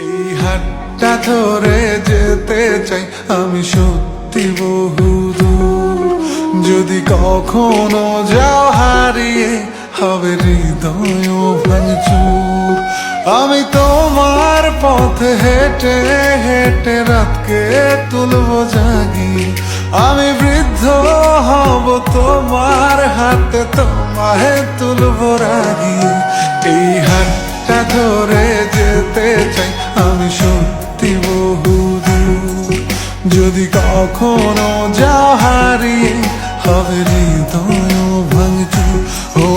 এই হাতটা ধরে যেতে চাই আমি সত্যি বহুদূর। যদি কখনো যাও হারিয়ে হবে হৃদয় ভাঙচুর। আমি তোমার পথে হেঁটে হেঁটে রাতকে তুলবো জাগি। আমি বৃদ্ধ হব তোমার হাতে, তোমায় তুলবো রাগি। এই হাতটা ধরে যেতে চাই আমি সত্যি বহুদূর। যদি কখনো যাও হারিয়ে হবে হৃদয় ভাঙচুর। ও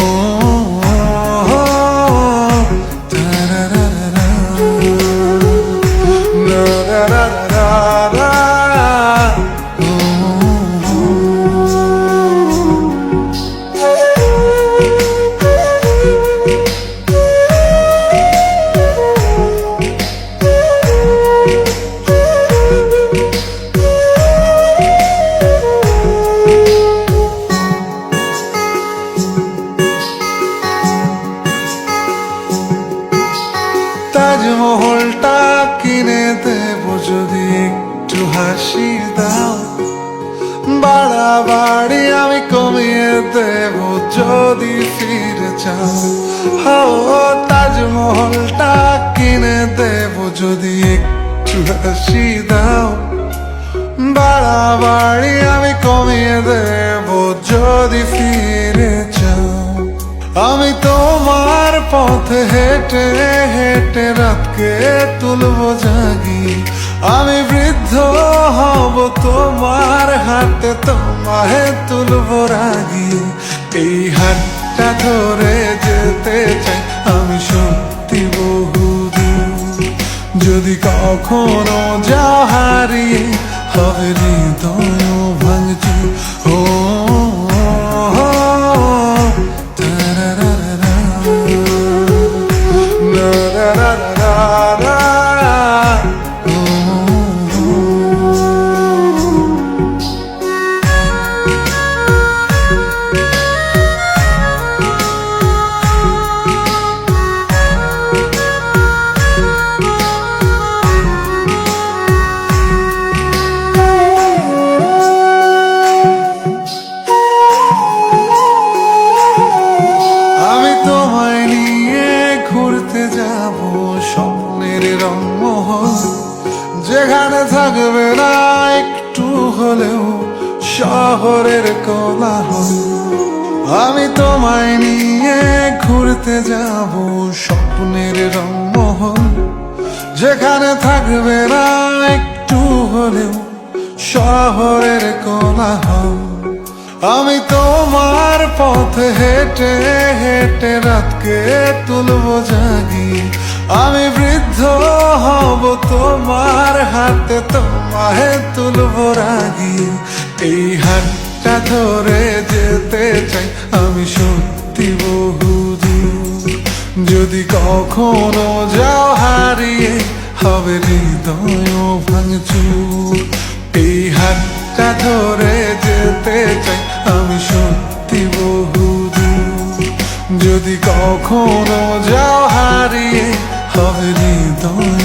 তাজমহলটা কিনে দেব যদি একটু হাসি দাও। বাড়াবাড়ি আমি কমিয়ে দেব যদি ফিরে চাও। ও তাজমহলটা কিনে দেব যদি একটু হাসি দাও। বাড়াবাড়ি আমি কমিয়ে দেব যদি ফিরে চাও। আমি তোমার পথে হেঁটে হেঁটে রাতকে তুলবো জাগি। আমি বৃদ্ধ হব তোমার হাতে, তোমায় তুলবো রাগি। এই হাতটা ধরে যেতে চাই আমি সত্যি বহুদূর। যদি কখনো যাও হারিয়ে হবে হৃদয় ভাঙচুর। ও স্বপ্নের রংমহল, যেখানে থাকবে না একটু হলেও শহরের কোলাহল। আমি তোমায় নিয়ে ঘুরতে যাব স্বপ্নের রংমহল, যেখানে থাকবে না একটু হলেও শহরের কোলাহল। আমি তোমার পথে হেঁটে হেঁটে রাতকে তুলবো জাগি। আমি বৃদ্ধ হব তোমার হাতে, তোমায় তুলবো রাগি। এই হাতটা ধরে যেতে চাই আমি সত্যি বহুদূর। যদি কখনো যাও হারিয়ে হবে হৃদয় ভাঙচুর। এই হাতটা ধরে যেতে চাই আমি সত্যি বহুদূর। যদি কখনো যাও হারিয়ে হবে হৃদয়